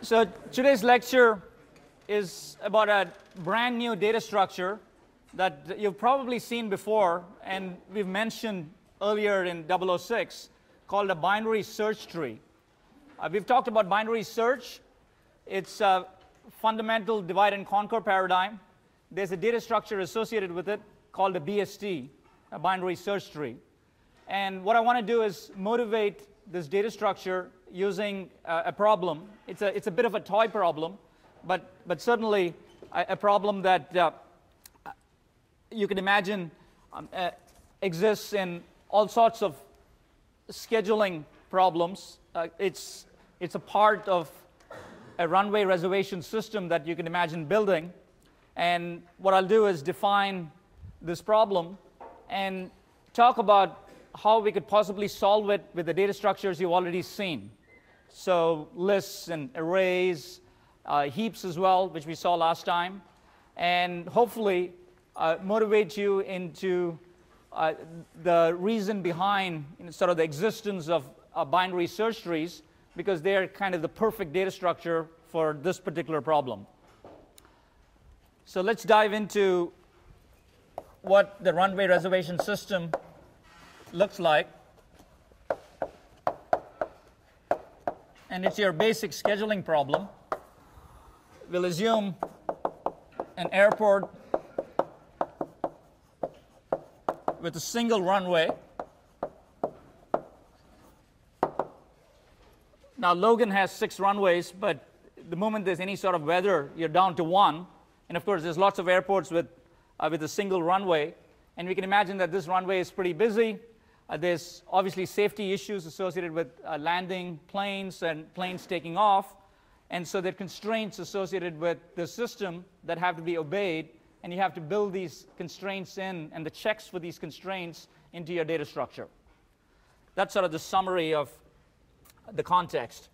So today's lecture is about a brand new data structure that you've probably seen before, and we've mentioned earlier in 006, called a binary search tree. We've talked about binary search. It's a fundamental divide and conquer paradigm. There's a data structure associated with it called a BST, a binary search tree. And what I want to do is motivate this data structure using a problem. It's a bit of a toy problem, but certainly a problem that you can imagine exists in all sorts of scheduling problems. It's a part of a runway reservation system that you can imagine building. And what I'll do is define this problem and talk about how we could possibly solve it with the data structures you've already seen. So lists and arrays, heaps as well, which we saw last time, and hopefully motivate you into the reason behind sort of the existence of binary search trees, because they're kind of the perfect data structure for this particular problem. So let's dive into what the runway reservation system looks like. And it's your basic scheduling problem. We'll assume an airport with a single runway. Now, Logan has 6 runways, but the moment there's any sort of weather, you're down to 1. And of course, there's lots of airports with a single runway. And we can imagine that this runway is pretty busy. There's obviously safety issues associated with landing planes and planes taking off. And so there are constraints associated with the system that have to be obeyed. And you have to build these constraints in and the checks for these constraints into your data structure. That's sort of the summary of the context.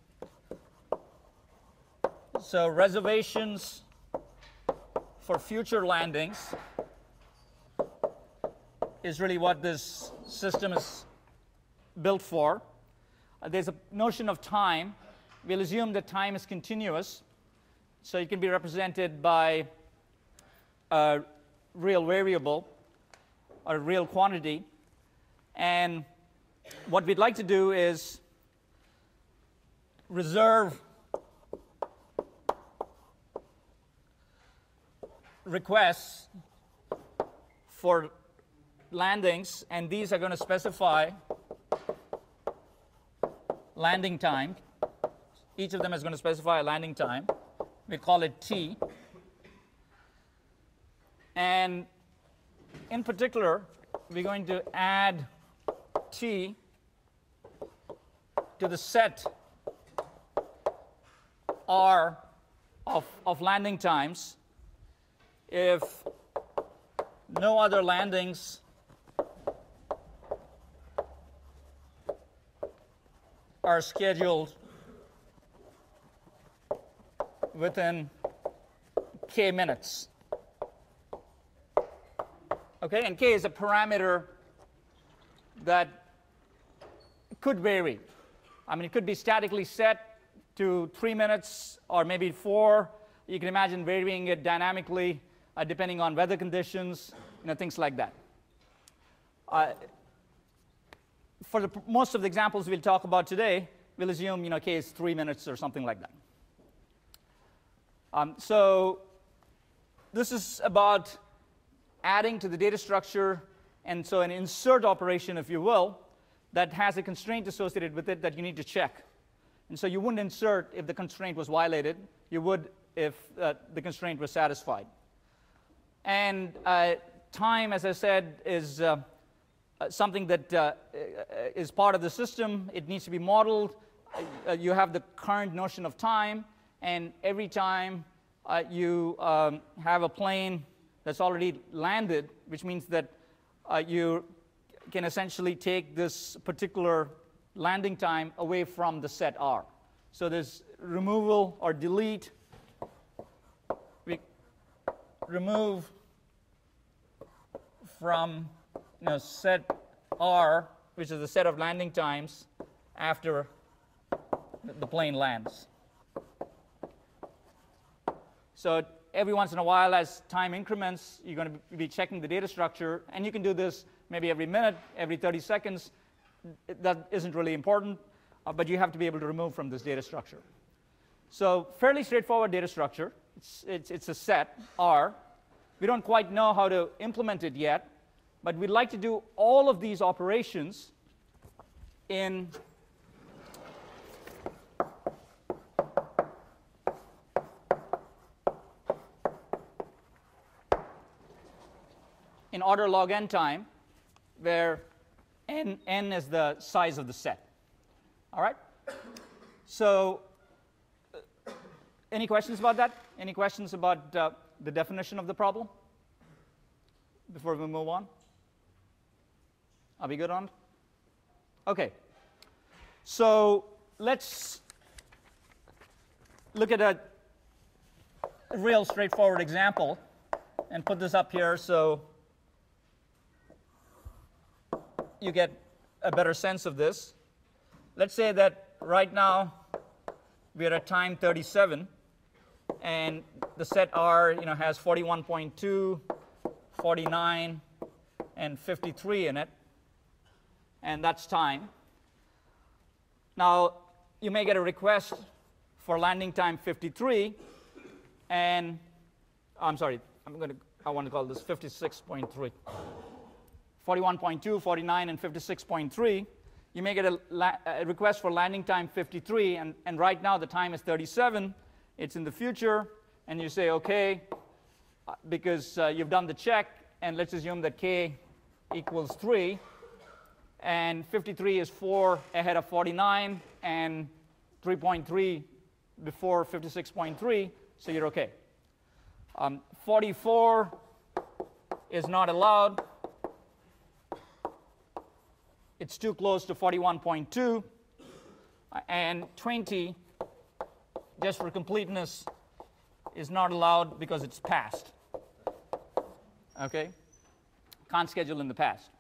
So reservations for future landings is really what this system is built for. There's a notion of time. We'll assume that time is continuous. So it can be represented by a real variable or a real quantity. And what we'd like to do is reserve requests for landings, and these are going to specify landing time. Each of them is going to specify a landing time. We call it T. And in particular, we're going to add T to the set R of landing times if no other landings are scheduled within k minutes. Okay, and k is a parameter that could vary. I mean, it could be statically set to 3 minutes or maybe 4. You can imagine varying it dynamically depending on weather conditions, things like that. For most of the examples we'll talk about today, we'll assume k is 3 minutes or something like that. So this is about adding to the data structure, and so an insert operation, if you will, that has a constraint associated with it that you need to check. And so you wouldn't insert if the constraint was violated. You would if the constraint was satisfied. And time, as I said, is something that is part of the system. It needs to be modeled. You have the current notion of time, and every time you have a plane that's already landed, which means that you can essentially take this particular landing time away from the set R. So there's removal or delete. We remove from set R, which is the set of landing times after the plane lands. So every once in a while, as time increments, you're going to be checking the data structure. And you can do this maybe every minute, every 30 seconds. That isn't really important, but you have to be able to remove from this data structure. So fairly straightforward data structure. It's a set, R. We don't quite know how to implement it yet, but we'd like to do all of these operations in order log n time, where n is the size of the set. All right? So any questions about that? Any questions about the definition of the problem before we move on? Are we good on it? OK. So let's look at a real straightforward example and put this up here so you get a better sense of this. Let's say that right now we're at time 37, and the set R has 41.2, 49, and 53 in it, and that's time. Now, you may get a request for landing time 53, and I'm sorry, I want to call this 56.3. 41.2, 49, and 56.3. You may get a request for landing time 53, and right now the time is 37. It's in the future, and you say, OK, because you've done the check, and let's assume that k equals 3, and 53 is 4 ahead of 49, and 3.3 before 56.3, so you're OK. 44 is not allowed. It's too close to 41.2. And 20, just for completeness, is not allowed because it's past. OK? Can't schedule in the past.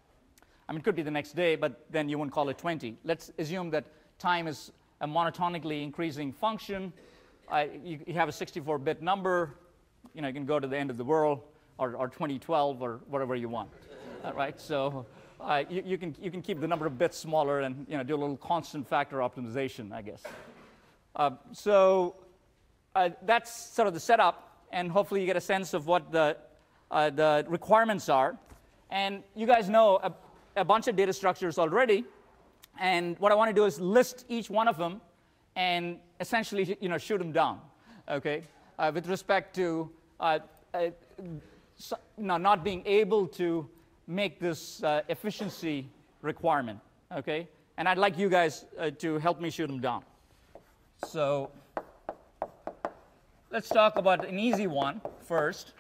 I mean, it could be the next day, but then you wouldn't call it 20. Let's assume that time is a monotonically increasing function. You have a 64-bit number. You can go to the end of the world, or 2012, or whatever you want. Right? So you can keep the number of bits smaller and do a little constant factor optimization, I guess. So that's sort of the setup, and hopefully you get a sense of what the requirements are. And you guys know a bunch of data structures already, and what I want to do is list each one of them and essentially shoot them down, okay? With respect to not being able to make this efficiency requirement, okay? And I'd like you guys to help me shoot them down. So let's talk about an easy one first.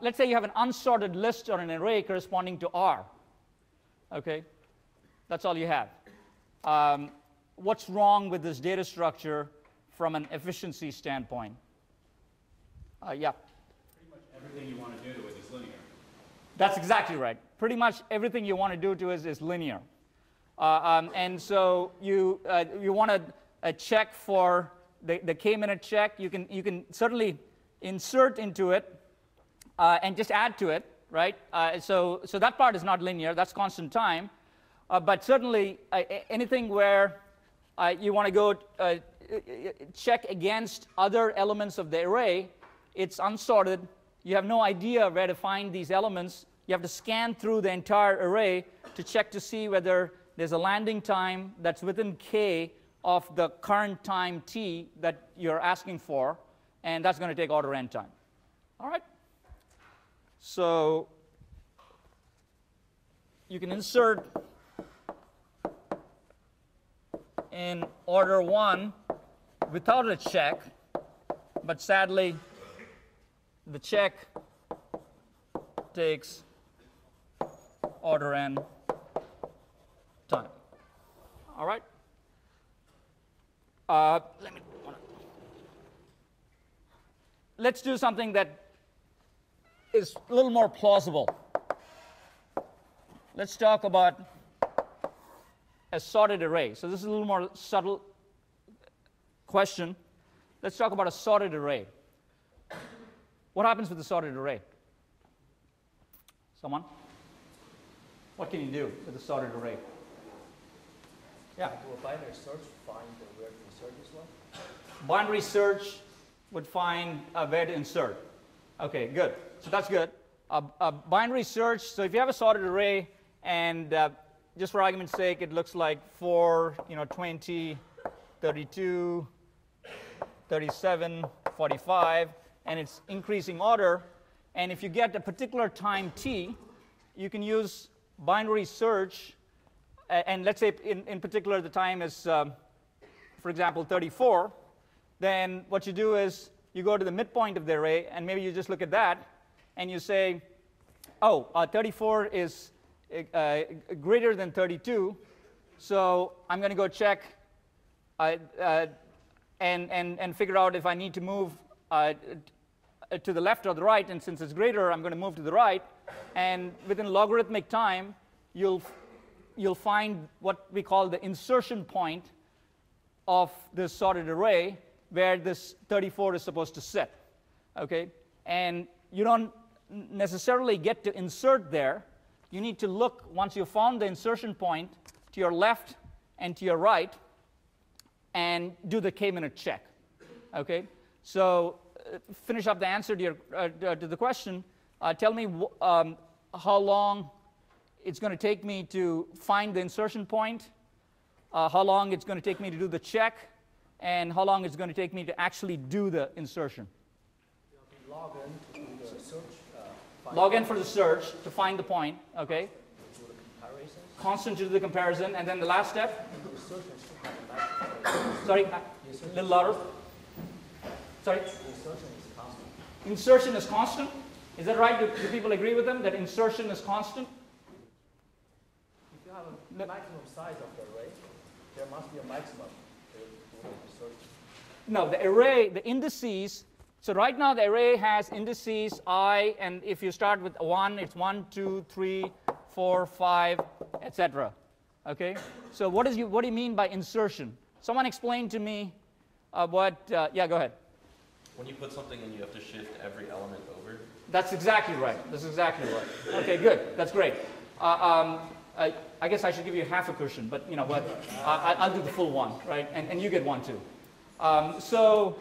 Let's say you have an unsorted list or an array corresponding to R, okay? That's all you have. What's wrong with this data structure from an efficiency standpoint? Yeah. Pretty much everything you want to do to it is linear. That's exactly right. Pretty much everything you want to do to it is linear. And so you want to check for the k-minute check. You can certainly insert into it and just add to it, right? So that part is not linear. That's constant time. But certainly anything where you want to go check against other elements of the array, it's unsorted. You have no idea where to find these elements. You have to scan through the entire array to check to see whether there's a landing time that's within k of the current time t that you're asking for, and that's going to take order n time. All right? So you can insert in order 1 without a check, but sadly, the check takes order n time. All right? Let's do something that is a little more plausible. Let's talk about a sorted array. So this is a little more subtle question. let's talk about a sorted array. What happens with a sorted array? Someone? What can you do with a sorted array? Yeah? Do a binary search find where to insert this one? Binary search would find where to insert. Okay, good. So that's good. A binary search, so if you have a sorted array, and just for argument's sake, it looks like 4, 20, 32, 37, 45, and it's increasing order. And if you get a particular time t, you can use binary search, and let's say in particular the time is, for example, 34, then what you do is you go to the midpoint of the array, and maybe you just look at that, and you say, oh, 34 is greater than 32, so I'm going to go check and figure out if I need to move to the left or the right, and since it's greater, I'm going to move to the right, and within logarithmic time, you'll find what we call the insertion point of this sorted array where this 34 is supposed to sit, okay? And you don't necessarily get to insert there. You need to look, once you've found the insertion point, to your left and to your right, and do the k-minute check, okay? So finish up the answer to, to the question. Tell me how long it's going to take me to find the insertion point, how long it's going to take me to do the check, and how long it's going to take me to actually do the insertion. Log in to do the search. Log in for the search to find the point, okay? Do the comparison. Constant to do the comparison, and then the last step? Insertion should have a max. Sorry, a little louder. Sorry? Insertion is constant. Insertion is constant? Is that right? Do people agree with them that insertion is constant? If you have a maximum size of the array, there must be a maximum to do the insertion. No, the array, the indices, so right now the array has indices I, and if you start with 1, it's 1, 2, 3, 4, 5, etc. Okay? So what do you mean by insertion? Someone explain to me yeah, go ahead. When you put something in, you have to shift every element over. That's exactly right. That's exactly right. Okay, good. That's great. I guess I should give you half a cushion, but you know what? I'll do the full one, right? And you get one too. So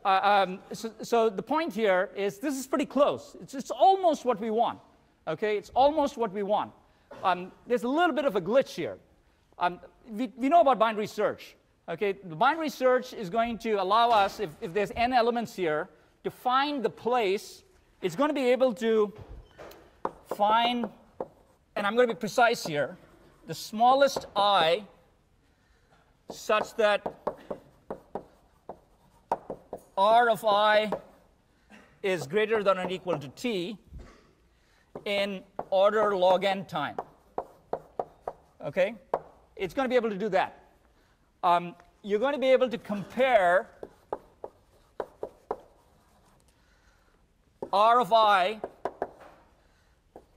the point here is this is pretty close. It's almost what we want. Okay, it's almost what we want. There's a little bit of a glitch here. We know about binary search. Okay, the binary search is going to allow us, if there's n elements here, to find the place. It's going to be able to find, and I'm going to be precise here, the smallest I such that R of I is greater than or equal to t in order log n time. Okay? It's going to be able to do that. You're going to be able to compare R of I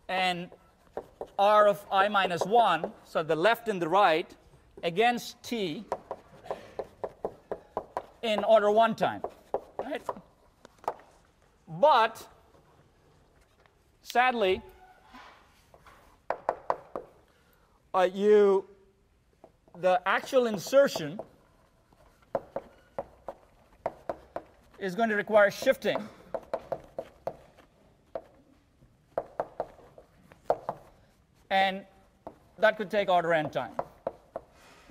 and R of I minus 1, so the left and the right, against t in order 1 time. Right? But, sadly, the actual insertion is going to require shifting. And that could take order n time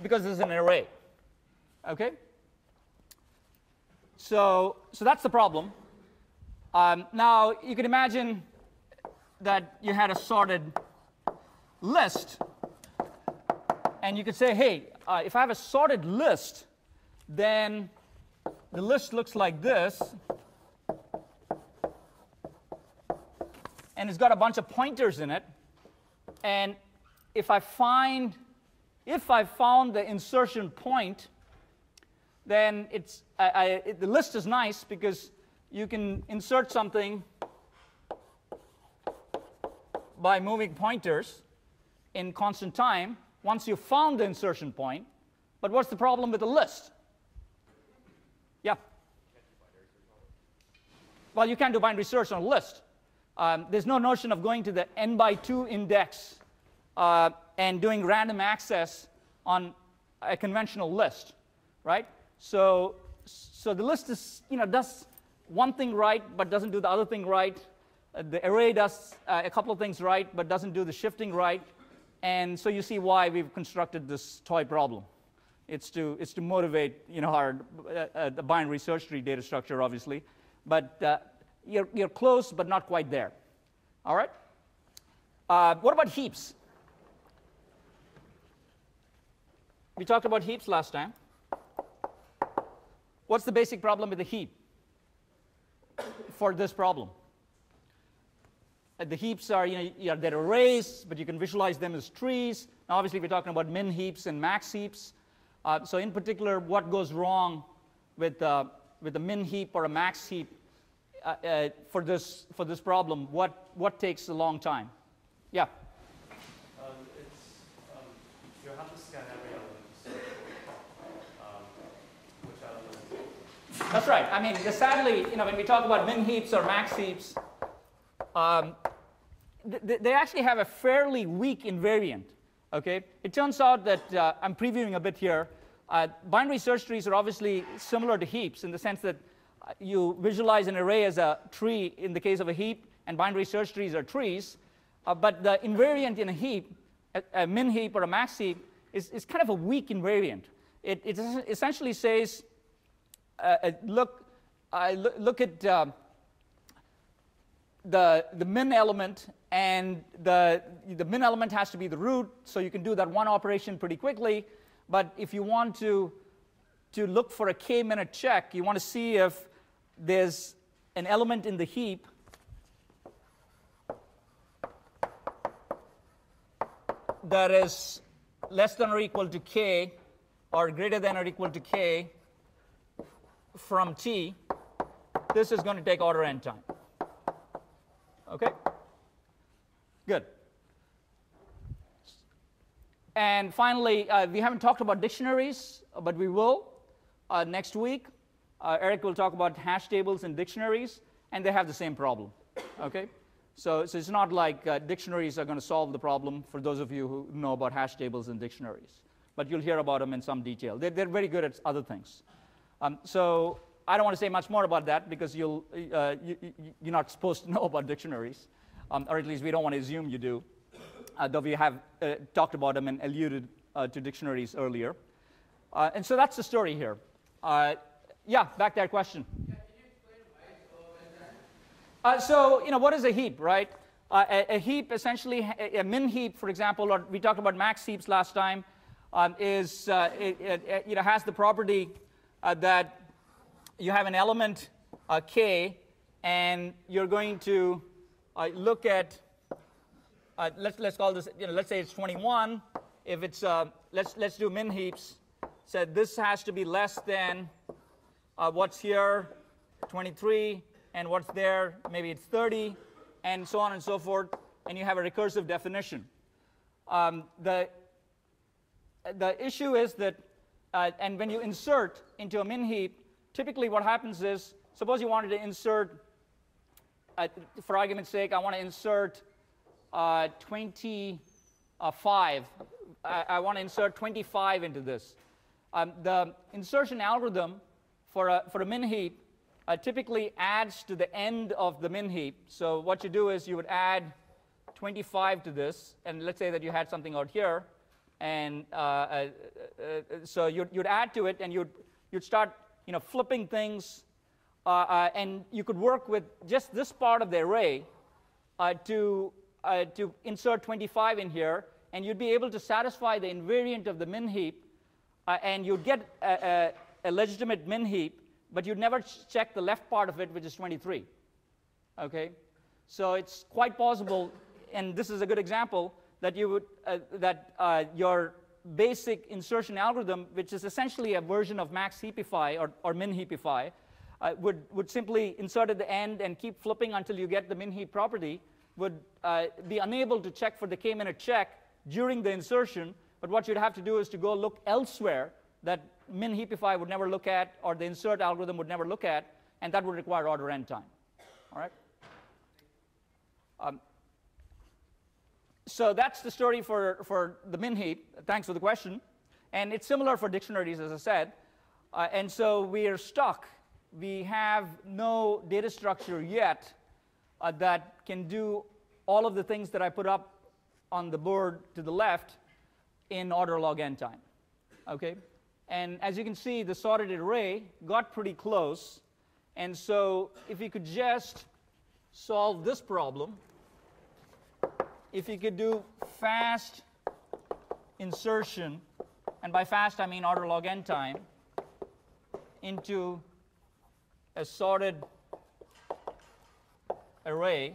because this is an array. Okay? So that's the problem. Now, you can imagine that you had a sorted list. And you could say, hey, if I have a sorted list, then the list looks like this. And it's got a bunch of pointers in it. And if I found the insertion point, then the list is nice because you can insert something by moving pointers in constant time once you've found the insertion point. But what's the problem with the list? Yeah? Can well, you can't do binary search on a list. There's no notion of going to the n by 2 index and doing random access on a conventional list, right? So the list is, does one thing right, but doesn't do the other thing right. The array does a couple of things right, but doesn't do the shifting right. And so you see why we've constructed this toy problem. It's to motivate, our the binary search tree data structure, obviously. But you're close, but not quite there. All right? What about heaps? We talked about heaps last time. What's the basic problem with the heap for this problem? The heaps are, they're arrays, but you can visualize them as trees. Now, obviously, we're talking about min heaps and max heaps. So in particular, what goes wrong with a min heap or a max heap for this problem? What takes a long time? Yeah. You have to scan every element. Which element? That's right. I mean, sadly, when we talk about min heaps or max heaps, they actually have a fairly weak invariant. Okay. It turns out that I'm previewing a bit here. Binary search trees are obviously similar to heaps in the sense that you visualize an array as a tree in the case of a heap, and binary search trees are trees. But the invariant in a heap, a min heap or a max heap, is kind of a weak invariant. It essentially says, look at the min element, and the min element has to be the root, so you can do that one operation pretty quickly. But if you want to look for a k-minute check, you want to see if there's an element in the heap that is less than or equal to k or greater than or equal to k from t. This is going to take order n time. Okay? Good. And finally, we haven't talked about dictionaries, but we will next week. Eric will talk about hash tables and dictionaries, and they have the same problem. Okay? So it's not like dictionaries are going to solve the problem for those of you who know about hash tables and dictionaries. But you'll hear about them in some detail. They're very good at other things. So I don't want to say much more about that because you're not supposed to know about dictionaries, or at least we don't want to assume you do, though we have talked about them and alluded to dictionaries earlier. And so that's the story here. Yeah, back there, question. So, what is a heap, right? A heap, essentially, a min heap, for example, or we talked about max heaps last time, has the property that you have an element k, and you're going to look at, let's call this, let's say it's 21. If it's, let's do min heaps. So this has to be less than what's here, 23. And what's there, maybe it's 30, and so on and so forth, and you have a recursive definition. The issue is that, and when you insert into a min heap, typically what happens is, suppose you wanted to insert, for argument's sake, I want to insert 25. I want to insert 25 into this. The insertion algorithm for a min heap typically adds to the end of the min heap. So what you do is you would add 25 to this, and let's say that you had something out here, and so you'd add to it, and you'd start flipping things, and you could work with just this part of the array to insert 25 in here, and you'd be able to satisfy the invariant of the min heap, and you'd get a legitimate min heap. But you'd never check the left part of it, which is 23. Okay, so it's quite possible, and this is a good example, that you would your basic insertion algorithm, which is essentially a version of max heapify or min heapify, would simply insert at the end and keep flipping until you get the min heap property. Would be unable to check for the k-minute check during the insertion. But what you'd have to do is to go look elsewhere that min heapify would never look at, or the insert algorithm would never look at, and that would require order n time. All right? So that's the story for the min heap. Thanks for the question. And it's similar for dictionaries, as I said. And so we are stuck. We have no data structure yet that can do all of the things that I put up on the board to the left in order log n time. Okay? And as you can see, the sorted array got pretty close. And so if you could just solve this problem, if you could do fast insertion, and by fast I mean order log n time, into a sorted array,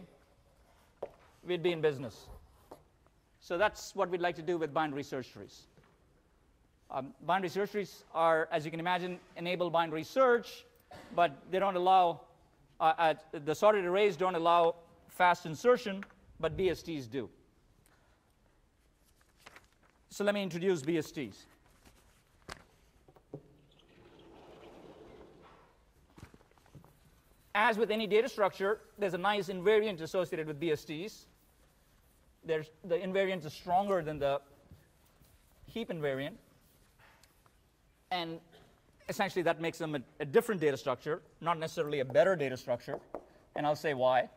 we'd be in business. So that's what we'd like to do with binary search trees. Binary search trees are, as you can imagine, enable binary search, but they don't allow, the sorted arrays don't allow fast insertion, but BSTs do. So let me introduce BSTs. As with any data structure, there's a nice invariant associated with BSTs. The invariant is stronger than the heap invariant. And essentially, that makes them a different data structure, not necessarily a better data structure. And I'll say why,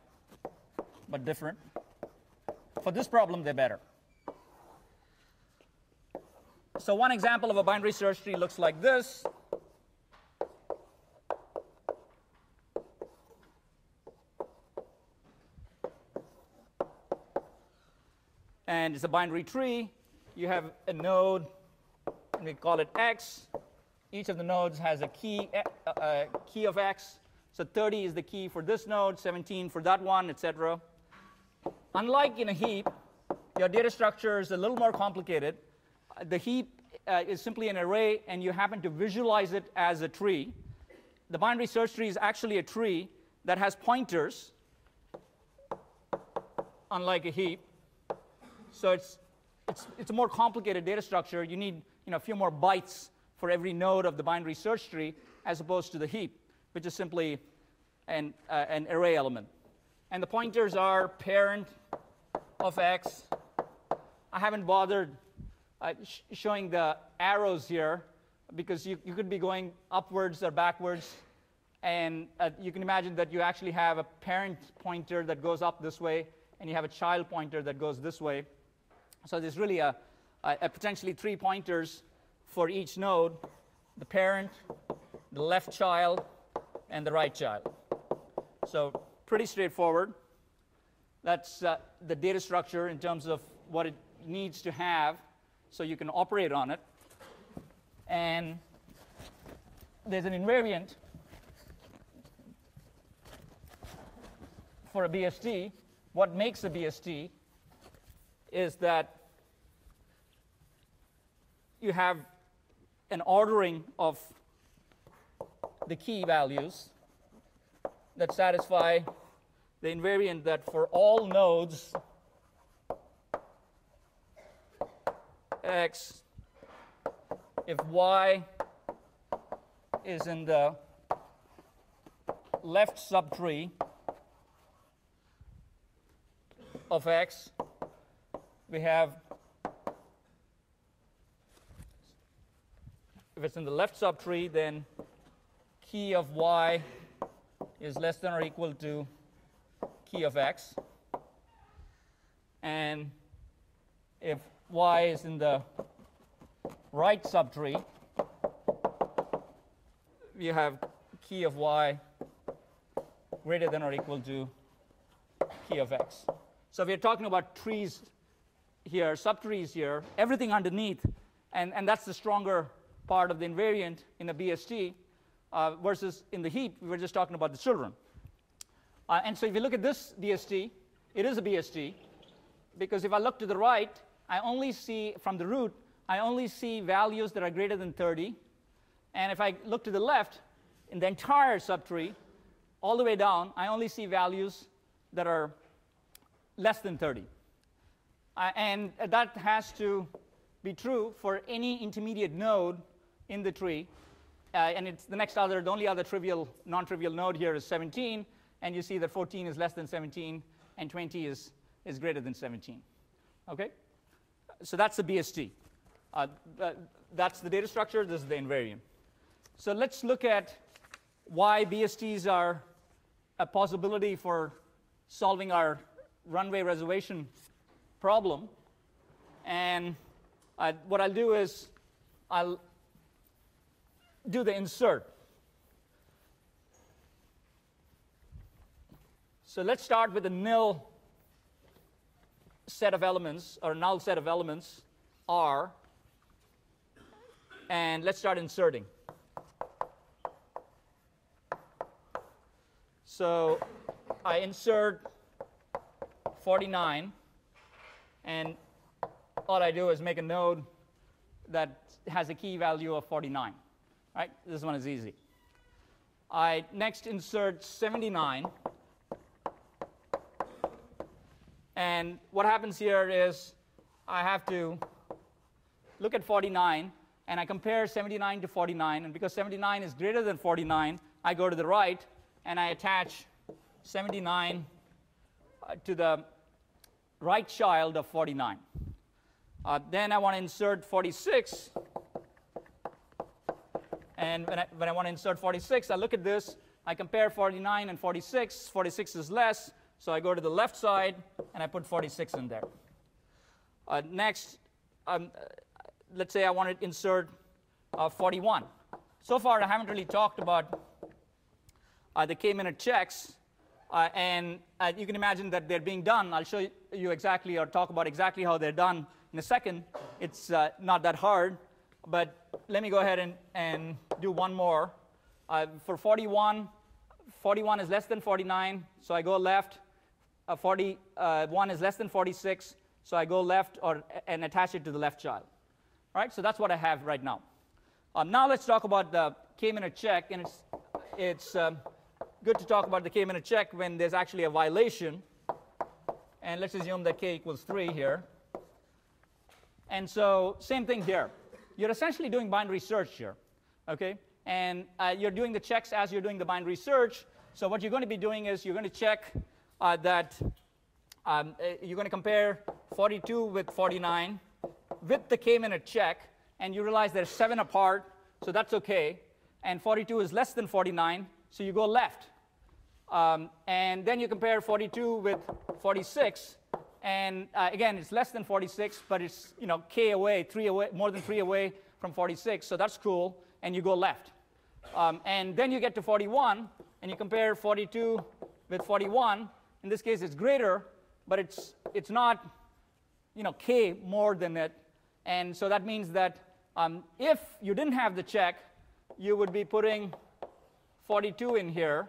but different. For this problem, they're better. So one example of a binary search tree looks like this. And it's a binary tree. You have a node, and we call it x. Each of the nodes has a key of x. So 30 is the key for this node, 17 for that one, etc. Unlike in a heap, your data structure is a little more complicated. The heap is simply an array, and you happen to visualize it as a tree. The binary search tree is actually a tree that has pointers, unlike a heap. So it's a more complicated data structure. You need a few more bytes for every node of the binary search tree, as opposed to the heap, which is simply an array element. And the pointers are parent of x. I haven't bothered showing the arrows here, because you could be going upwards or backwards. And you can imagine that you actually have a parent pointer that goes up this way, and you have a child pointer that goes this way. So there's really a potentially 3 pointers for each node: the parent, the left child, and the right child. So pretty straightforward. That's the data structure in terms of what it needs to have so you can operate on it. And there's an invariant for a BST. What makes a BST is that you have an ordering of the key values that satisfy the invariant that for all nodes x, if y is in the left subtree of x, we have, if it's in the left subtree, then key of y is less than or equal to key of x. And if y is in the right subtree, we have key of y greater than or equal to key of x. So we're talking about trees here, subtrees here, everything underneath, and that's the stronger part of the invariant in a BST, versus in the heap, we were just talking about the children. And so if you look at this BST, it is a BST, because if I look to the right, I only see, from the root, I only see values that are greater than 30. And if I look to the left, in the entire subtree, all the way down, I only see values that are less than 30. And that has to be true for any intermediate node in the tree. And it's the only other trivial, non-trivial node here is 17. and you see that 14 is less than 17, and 20 is greater than 17. Okay? So that's the BST. That's the data structure. This is the invariant. So let's look at why BSTs are a possibility for solving our runway reservation problem. And what I'll do is I'll do the insert. So let's start with a nil set of elements, or null set of elements, R, and let's start inserting. So I insert 49, and all I do is make a node that has a key value of 49. Right? This one is easy. I next insert 79. And what happens here is I have to look at 49, and I compare 79 to 49. And because 79 is greater than 49, I go to the right, and I attach 79 to the right child of 49. Then I want to insert 46. And when I want to insert 46, I look at this. I compare 49 and 46. 46 is less. So I go to the left side, and I put 46 in there. Next, let's say I want to insert 41. So far, I haven't really talked about the k-minute checks. And you can imagine that they're being done. I'll show you exactly, or talk about exactly how they're done in a second. It's not that hard. But let me go ahead and do one more. For 41, 41 is less than 49, so I go left. 41 is less than 46, so I go left and attach it to the left child. All right, so that's what I have right now. Now let's talk about the k-minute check, and it's good to talk about the k-minute check when there's actually a violation. And let's assume that k equals 3 here. And so same thing here. You're essentially doing binary search here, okay? And you're doing the checks as you're doing the binary search. So what you're going to be doing is you're going to check that you're going to compare 42 with 49 with the k-minute check, and you realize they're 7 apart, so that's okay. And 42 is less than 49, so you go left. And then you compare 42 with 46. And again, it's less than 46, but it's k away, 3 away, more than 3 away from 46, so that's cool. And you go left. And then you get to 41, and you compare 42 with 41. In this case, it's greater, but it's not k more than it. And so that means that if you didn't have the check, you would be putting 42 in here.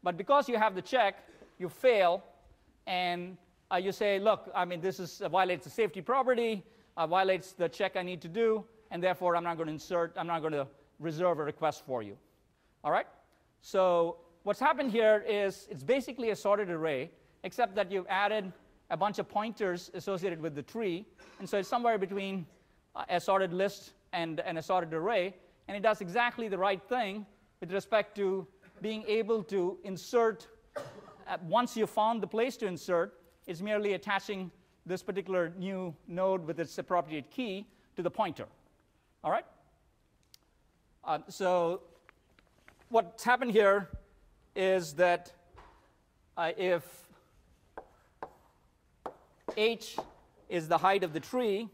But because you have the check, you fail, and you say, look, I mean, this violates the safety property, violates the check I need to do, and therefore I'm not going to insert, I'm not going to reserve a request for you. All right? So what's happened here is it's basically a sorted array, except that you've added a bunch of pointers associated with the tree. And so it's somewhere between a sorted list and a sorted array. And it does exactly the right thing with respect to being able to insert. Once you've found the place to insert, it's merely attaching this particular new node with its appropriate key to the pointer. All right? So what's happened here is that if h is the height of the tree,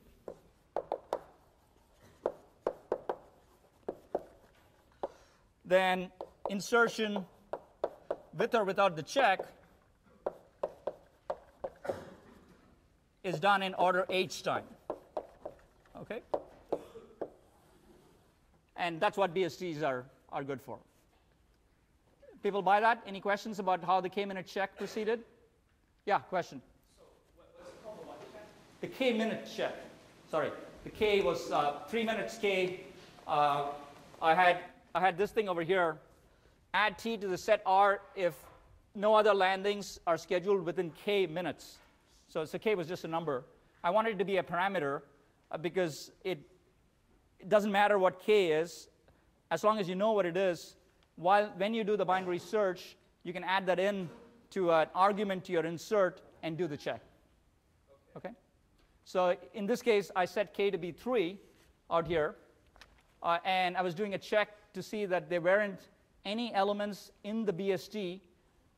then insertion with or without the check is done in order h time. Okay? And that's what BSTs are good for. People buy that? Any questions about how the k-minute check proceeded? Yeah, question. So what's it called, the what check? The k-minute check. Sorry, the k was 3 minutes k. I had this thing over here. Add t to the set r if no other landings are scheduled within k minutes. So k was just a number. I wanted it to be a parameter because it doesn't matter what k is, as long as you know what it is. When you do the binary search, you can add that in to an argument to your insert and do the check. Okay? So in this case, I set k to be 3 out here, and I was doing a check to see that there weren't any elements in the BST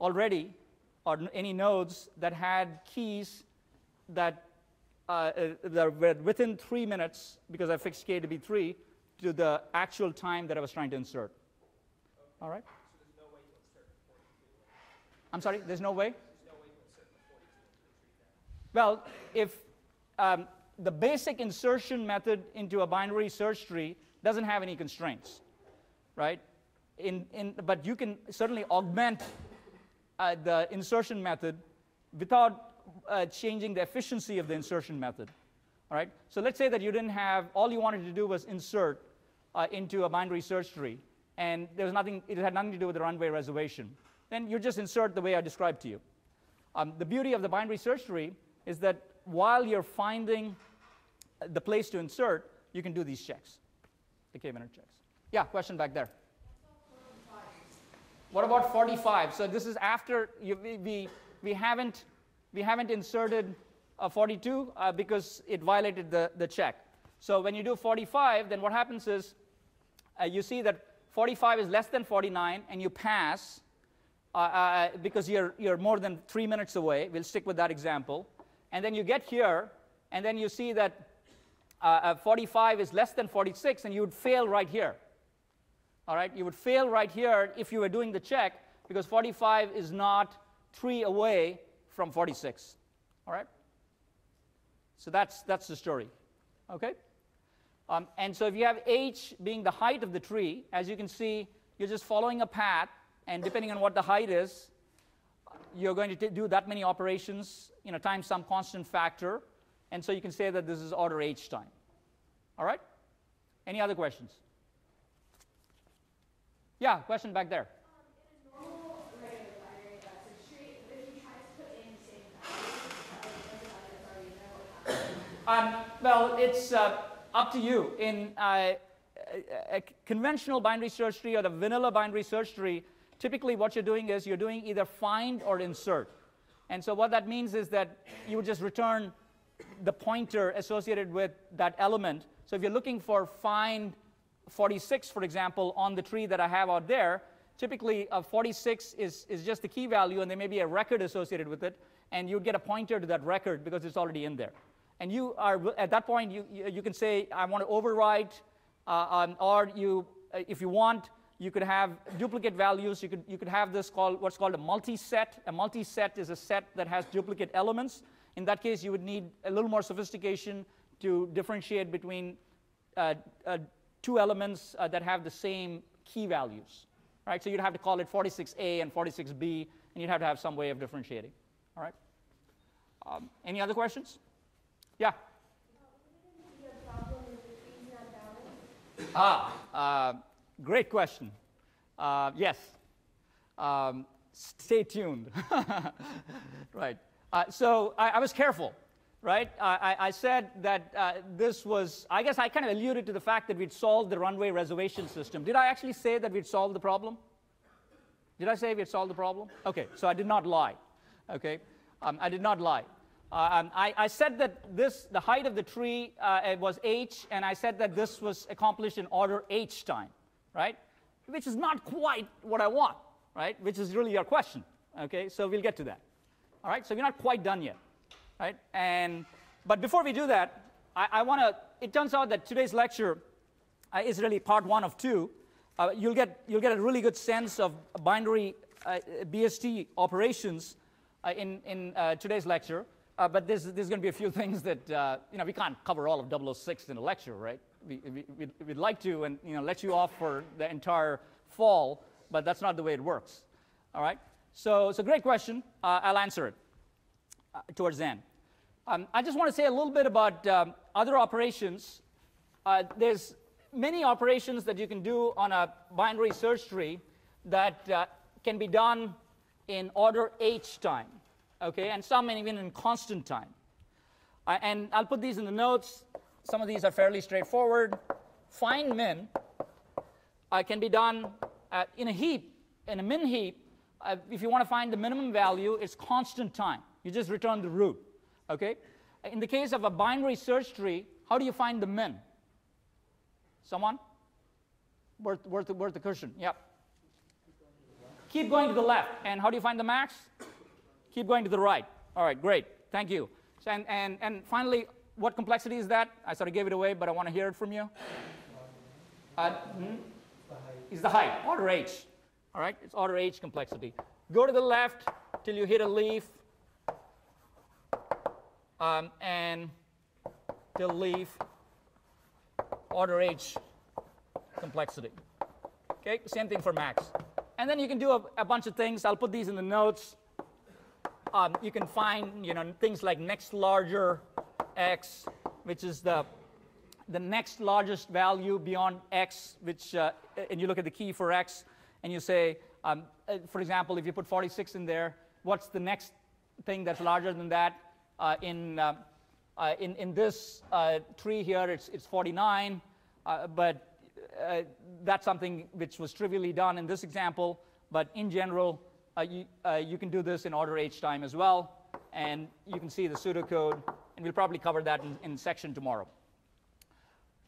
already, or any nodes that had keys that were within 3 minutes, because I fixed k to be 3, to the actual time that I was trying to insert. Okay. All right? So there's no way to insert the 42. I'm sorry, there's no way? There's no way to insert the 42 into the tree then. Well, if the basic insertion method into a binary search tree doesn't have any constraints, right? But you can certainly augment the insertion method without changing the efficiency of the insertion method. All right? So let's say that you didn't have, all you wanted to do was insert into a binary search tree, and there was nothing, it had nothing to do with the runway reservation. Then you just insert the way I described to you. The beauty of the binary search tree is that while you're finding the place to insert, you can do these checks, the k-minute checks. Yeah, question back there. What about 45? So this is after we haven't inserted 42 because it violated the check. So when you do 45, then what happens is you see that 45 is less than 49, and you pass because you're more than 3 minutes away. We'll stick with that example. And then you get here, and then you see that 45 is less than 46, and you would fail right here. All right, you would fail right here if you were doing the check, because 45 is not 3 away from 46. All right? So that's the story. Okay? And so if you have h being the height of the tree, as you can see, you're just following a path, and depending on what the height is, you're going to do that many operations, times some constant factor, and so you can say that this is order h time. All right? Any other questions? Yeah, question back there. In a normal regular binary search tree, if you try to put in the same value, Well, it's up to you. In a conventional binary search tree or the vanilla binary search tree, typically what you're doing is you're doing either find or insert. And so what that means is that you would just return the pointer associated with that element. So if you're looking for find 46, for example, on the tree that I have out there, typically 46 is just the key value, and there may be a record associated with it, and you'd get a pointer to that record because it's already in there. And you are, at that point, you can say, I want to overwrite, or if you want, you could have duplicate values. You could have this what's called a multi-set. A multi-set is a set that has duplicate elements. In that case, you would need a little more sophistication to differentiate between two elements that have the same key values, right? So you'd have to call it 46A and 46B, and you'd have to have some way of differentiating, all right? Any other questions? Yeah? Great question. Yes. Stay tuned. Right. So I was careful. Right? I said that this was, I guess I kind of alluded to the fact that we'd solved the runway reservation system. Did I actually say that we'd solved the problem? Did I say we'd solved the problem? Okay, so I did not lie. Okay, I did not lie. I said that the height of the tree was h, and I said that this was accomplished in order h time, right? Which is not quite what I want, right? Which is really your question. Okay, so we'll get to that. All right, so we're not quite done yet. Right? But before we do that, I want to, it turns out that today's lecture is really part 1 of 2. You'll get a really good sense of binary BST operations in today's lecture. But there's going to be a few things that, we can't cover all of 006 in a lecture, right? We'd like to, and let you off for the entire fall, but that's not the way it works. All right? So it's a great question. I'll answer it towards the end. I just want to say a little bit about other operations. There's many operations that you can do on a binary search tree that can be done in order h time, okay, and some even in constant time. And I'll put these in the notes. Some of these are fairly straightforward. Find min can be done in a heap, in a min heap, If you want to find the minimum value, it's constant time. You just return the root. Okay? In the case of a binary search tree, how do you find the min? Someone? Worth the cushion. Yep. Keep going to the left. And how do you find the max? Keep going to the right. All right, great. Thank you. So, and finally, what complexity is that? I sort of gave it away, but I want to hear it from you. Is the height, order H. All right, it's order H complexity. Go to the left till you hit a leaf, and till leaf, order H complexity. Okay, same thing for max. And then you can do a bunch of things. I'll put these in the notes. You can find, things like next larger x, which is the next largest value beyond x, which, and you look at the key for x, and you say, for example, if you put 46 in there, what's the next thing that's larger than that? In this tree here, it's 49, but that's something which was trivially done in this example. But in general, you can do this in order H time as well, and you can see the pseudocode, and we'll probably cover that in section tomorrow.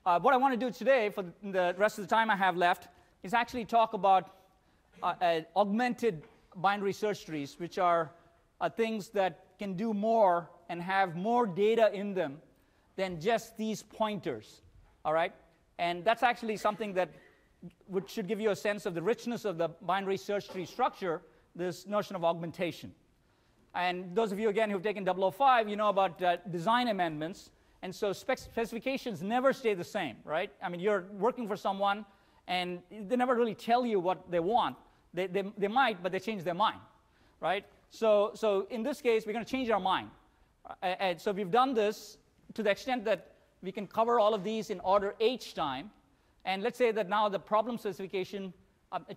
What I want to do today, for the rest of the time I have left, is actually talk about augmented binary search trees, which are things that can do more and have more data in them than just these pointers. All right? And that's actually something that should give you a sense of the richness of the binary search tree structure, this notion of augmentation. And those of you, again, who've taken 005, you know about design amendments. And so specifications never stay the same, right? I mean, you're working for someone, and they never really tell you what they want. They might, but they change their mind, right? So in this case, we're going to change our mind. And so we've done this to the extent that we can cover all of these in order H time. And let's say that now the problem specification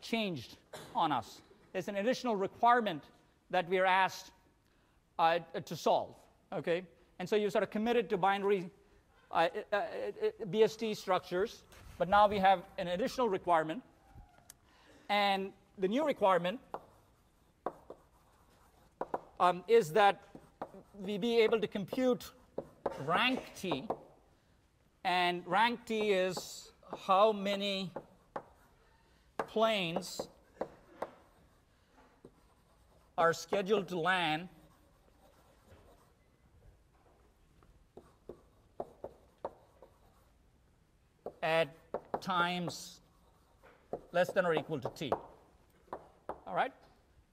changed on us. There's an additional requirement that we are asked to solve, okay? And so you're sort of committed to binary BST structures, but now we have an additional requirement. And the new requirement is that we be able to compute rank T. And rank T is how many planes are scheduled to land at times less than or equal to t. All right?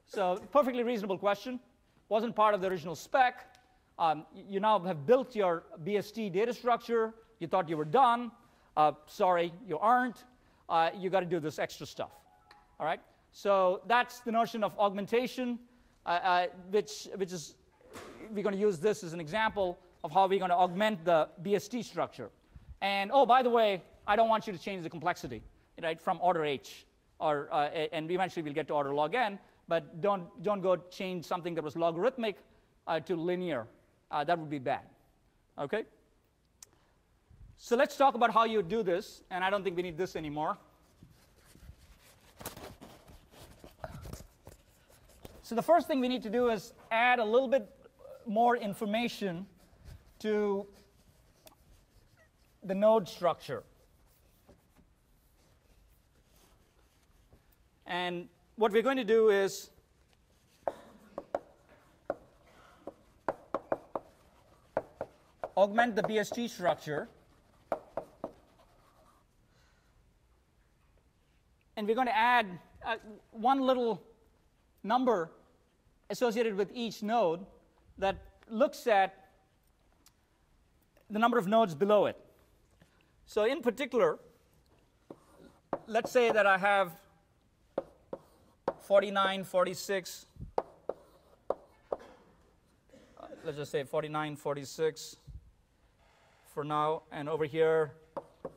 So perfectly reasonable question. Wasn't part of the original spec. You now have built your BST data structure. You thought you were done. Sorry, you aren't. You got to do this extra stuff. All right? So that's the notion of augmentation, which is, we're going to use this as an example of how we're going to augment the BST structure. And oh, by the way, I don't want you to change the complexity, right, from order H, or and eventually we'll get to order log n. But don't go change something that was logarithmic to linear. That would be bad. Okay. So let's talk about how you do this. And I don't think we need this anymore. So the first thing we need to do is add a little bit more information to the node structure. And what we're going to do is augment the BST structure. And we're going to add one little number associated with each node that looks at the number of nodes below it. So in particular, let's say that I have 49, 46, let's just say 49, 46 for now, and over here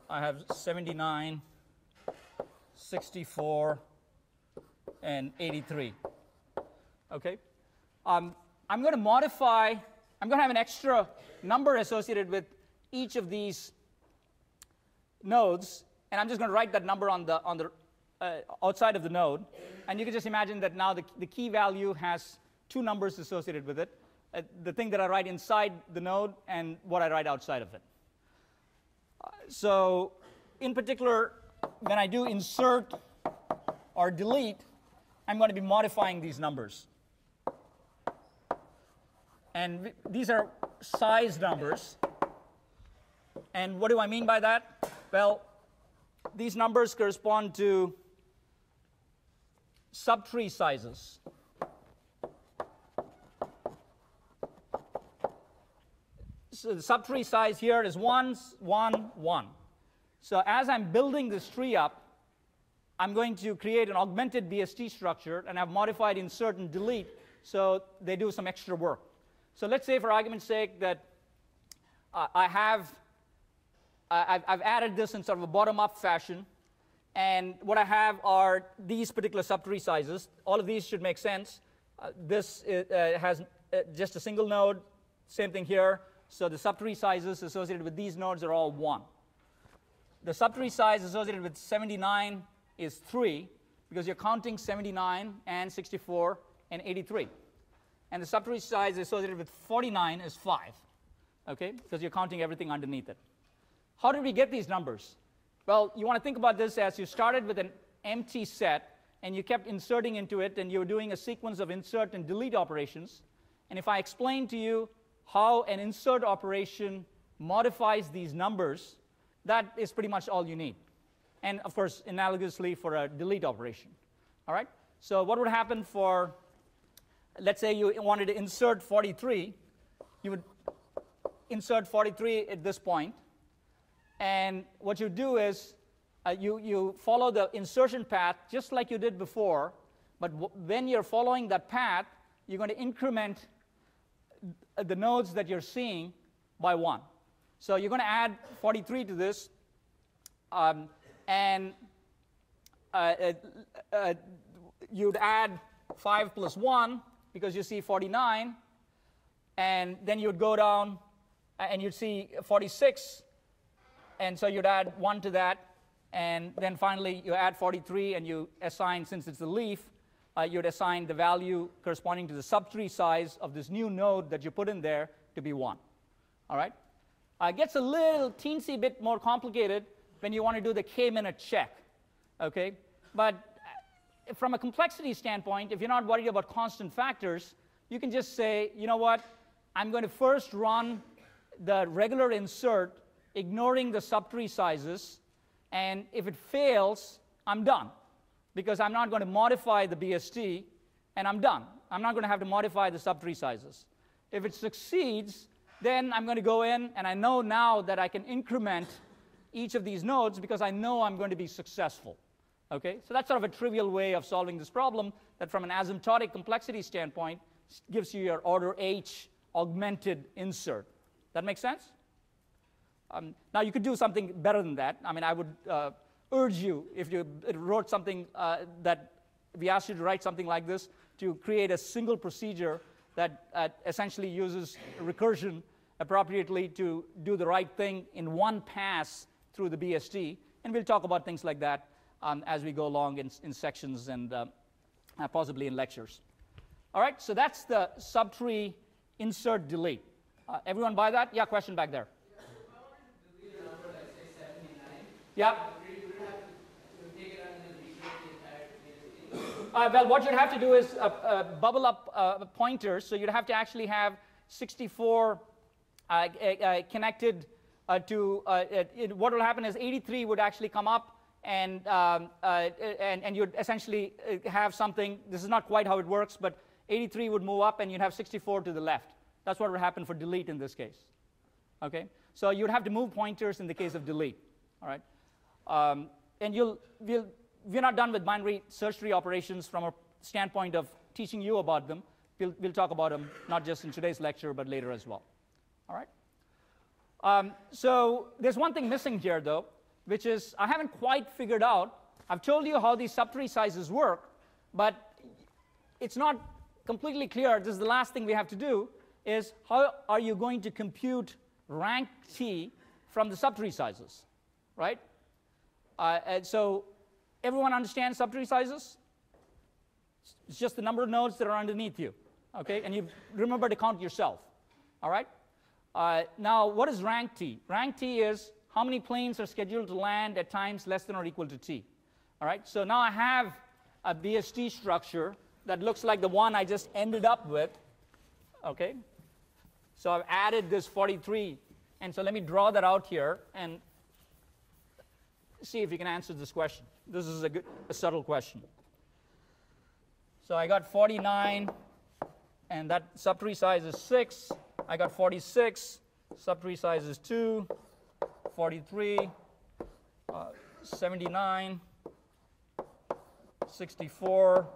I have 79, 64, and 83. Okay? I'm going to modify, I'm going to have an extra number associated with each of these nodes, and I'm just going to write that number on the outside of the node. And you can just imagine that now the key value has two numbers associated with it, the thing that I write inside the node and what I write outside of it. So in particular, when I do insert or delete, I'm going to be modifying these numbers. And these are size numbers. And what do I mean by that? Well, these numbers correspond to subtree sizes. So the subtree size here is 1, 1, 1. So as I'm building this tree up, I'm going to create an augmented BST structure, and I've modified insert and delete so they do some extra work. So let's say, for argument's sake, that I've added this in sort of a bottom-up fashion, and what I have are these particular subtree sizes. All of these should make sense. This has just a single node, same thing here. So the subtree sizes associated with these nodes are all 1. The subtree size associated with 79 is 3, because you're counting 79 and 64 and 83. And the subtree size associated with 49 is 5, okay, because you're counting everything underneath it. How did we get these numbers? Well, you want to think about this as you started with an empty set, and you kept inserting into it, and you were doing a sequence of insert and delete operations. And if I explain to you how an insert operation modifies these numbers, that is pretty much all you need. And of course, analogously for a delete operation. All right? So what would happen for, let's say you wanted to insert 43. You would insert 43 at this point. And what you do is you follow the insertion path just like you did before. But when you're following that path, you're going to increment the nodes that you're seeing by 1. So you're going to add 43 to this. And you'd add 5 plus 1 because you see 49. And then you'd go down and you'd see 46. And so you'd add 1 to that. And then finally, you add 43 and you assign, since it's the leaf, you'd assign the value corresponding to the subtree size of this new node that you put in there to be 1. All right? It gets a little teensy bit more complicated when you want to do the k-minute check. Okay? But from a complexity standpoint, if you're not worried about constant factors, you can just say, you know what? I'm going to first run the regular insert, ignoring the subtree sizes. And if it fails, I'm done, because I'm not going to modify the BST, and I'm done. I'm not going to have to modify the subtree sizes. If it succeeds, then I'm going to go in, and I know now that I can increment each of these nodes because I know I'm going to be successful. Okay? So that's sort of a trivial way of solving this problem that from an asymptotic complexity standpoint gives you your order H augmented insert. That make sense? Now, you could do something better than that. I mean, I would urge you, if you wrote something that we asked you to write something like this, to create a single procedure that essentially uses recursion appropriately to do the right thing in one pass through the BST. And we'll talk about things like that as we go along in sections and possibly in lectures. All right, so that's the subtree insert delete. Everyone buy that? Yeah, question back there. Yeah. Well, what you'd have to do is bubble up pointers. So you'd have to actually have 64 connected to. What will happen is 83 would actually come up, and you'd essentially have something. This is not quite how it works, but 83 would move up, and you'd have 64 to the left. That's what would happen for delete in this case. Okay. So you'd have to move pointers in the case of delete. All right. And we're not done with binary search tree operations from a standpoint of teaching you about them. We'll talk about them not just in today's lecture, but later as well. All right? So there's one thing missing here, though, which is I haven't quite figured out. I've told you how these subtree sizes work, but it's not completely clear. This is the last thing we have to do, is how are you going to compute rank T from the subtree sizes, right? And so everyone understand subtree sizes? It's just the number of nodes that are underneath you, okay? And you remember to count yourself, all right? Now, what is rank T? Rank T is how many planes are scheduled to land at times less than or equal to T, all right? So now I have a BST structure that looks like the one I just ended up with, okay? So I've added this 43, and so let me draw that out here and see if you can answer this question. This is a subtle question. So I got 49, and that subtree size is 6. I got 46, subtree size is 2, 43, 79, 64,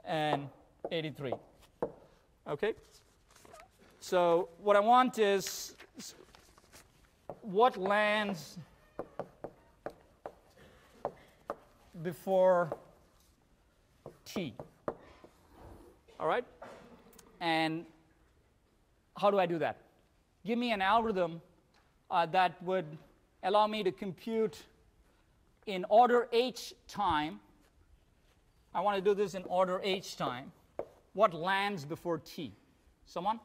and 83. Okay? So what I want is what lands before T. All right? And how do I do that? Give me an algorithm that would allow me to compute in order H time. I want to do this in order H time. What lands before T? Someone?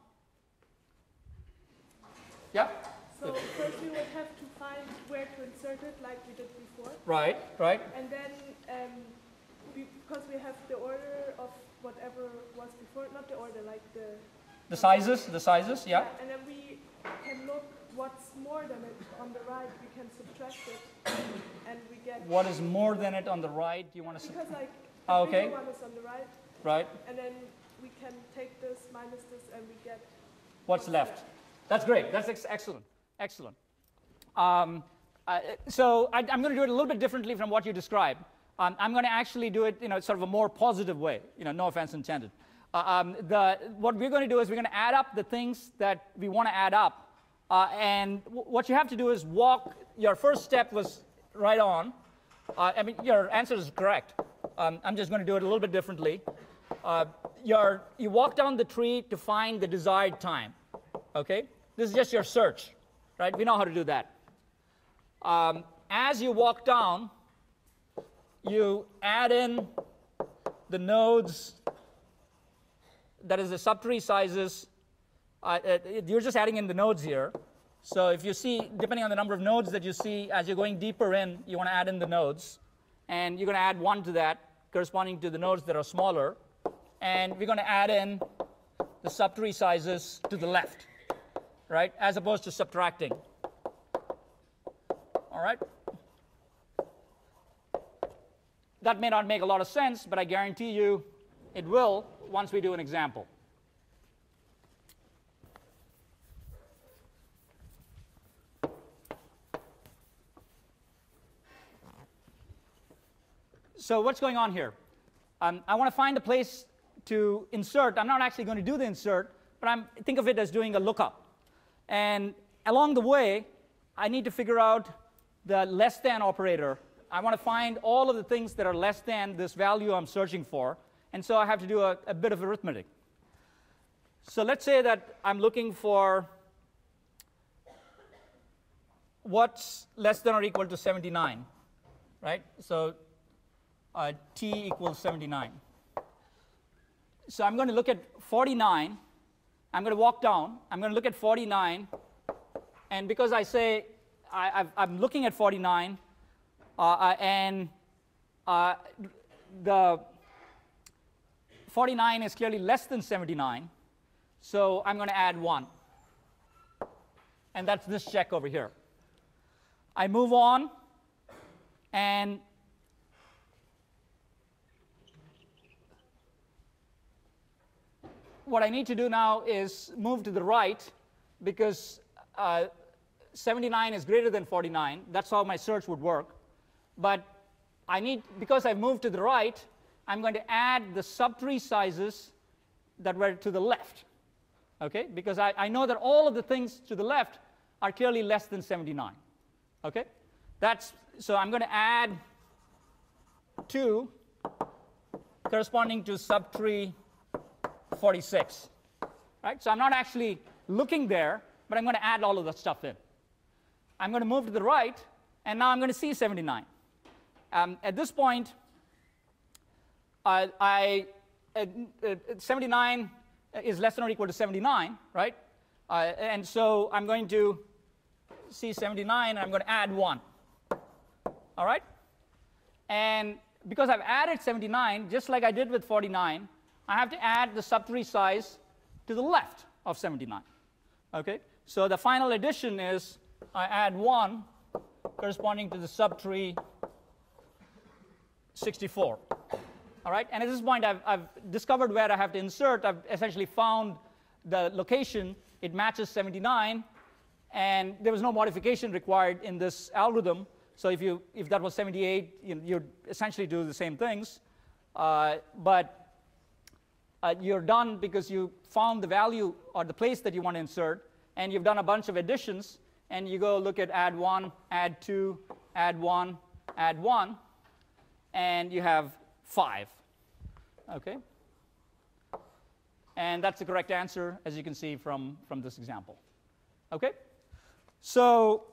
Yeah? So first we would have to find where to insert it like we did before. Right, right. And then because we have the order of whatever was before, not the order, like the sizes, yeah. And then we can look what's more than it on the right. We can subtract it, and we get. What is more than it on the right? Do you want to? Because like the bigger one is on the right. Right. And then we can take this minus this, and we get. What's left? That's great. That's excellent. Excellent. So I'm going to do it a little bit differently from what you described. I'm going to actually do it, sort of a more positive way. No offense intended. What we're going to do is we're going to add up the things that we want to add up. And what you have to do is your first step was right on. I mean, your answer is correct. I'm just going to do it a little bit differently. You walk down the tree to find the desired time. Okay? This is just your search. Right? We know how to do that. As you walk down, you add in the nodes, that is the subtree sizes. You're just adding in the nodes here. So if you see, depending on the number of nodes that you see, as you're going deeper in, you want to add in the nodes. And you're going to add 1 to that, corresponding to the nodes that are smaller. And we're going to add in the subtree sizes to the left, right, as opposed to subtracting. All right? That may not make a lot of sense, but I guarantee you it will once we do an example. So what's going on here? I want to find a place to insert. I'm not actually going to do the insert, but think of it as doing a lookup. And along the way, I need to figure out the less than operator. I want to find all of the things that are less than this value I'm searching for. And so I have to do a bit of arithmetic. So let's say that I'm looking for what's less than or equal to 79, right? So T equals 79. So I'm going to look at 49. I'm going to walk down. I'm going to look at 49. And because I say I'm looking at 49, and the 49 is clearly less than 79, so I'm going to add 1. And that's this check over here. I move on, and what I need to do now is move to the right, because 79 is greater than 49. That's how my search would work. But because I've moved to the right, I'm going to add the subtree sizes that were to the left. Okay? Because I know that all of the things to the left are clearly less than 79. Okay? So I'm going to add 2 corresponding to subtree 46. Right? So I'm not actually looking there, but I'm going to add all of that stuff in. I'm going to move to the right, and now I'm going to see 79. At this point, 79 is less than or equal to 79, right? And so I'm going to see 79, and I'm going to add 1. All right? And because I've added 79, just like I did with 49, I have to add the subtree size to the left of 79. Okay? So the final addition is I add 1 corresponding to the subtree 64. All right? And at this point, I've discovered where I have to insert. I've essentially found the location. It matches 79. And there was no modification required in this algorithm. So if that was 78, you'd essentially do the same things. But you're done because you found the value or the place that you want to insert. And you've done a bunch of additions. And you go look at add 1, add 2, add 1, add 1. And you have 5. Okay? And that's the correct answer, as you can see from this example. Okay? So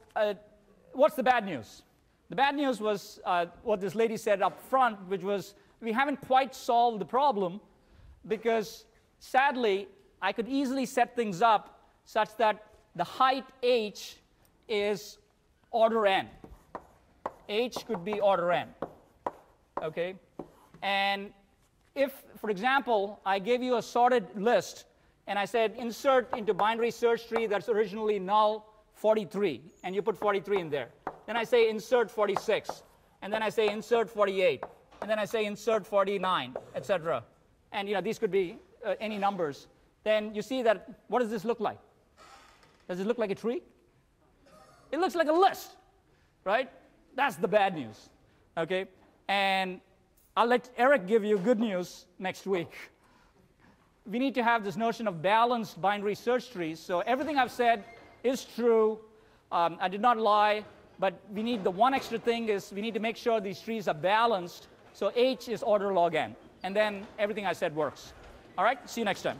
what's the bad news? The bad news was what this lady said up front, which was we haven't quite solved the problem because, sadly, I could easily set things up such that the height h is order n. H could be order n. Okay? And if, for example, I gave you a sorted list and I said insert into binary search tree that's originally null 43, and you put 43 in there. Then I say insert 46, and then I say insert 48, and then I say insert 49, etc. And these could be any numbers. Then you see that, what does this look like? Does it look like a tree? It looks like a list, right? That's the bad news, okay? And I'll let Eric give you good news next week. We need to have this notion of balanced binary search trees. So everything I've said is true. I did not lie. But we need the one extra thing is we need to make sure these trees are balanced. So h is order log n. And then everything I said works. All right? See you next time.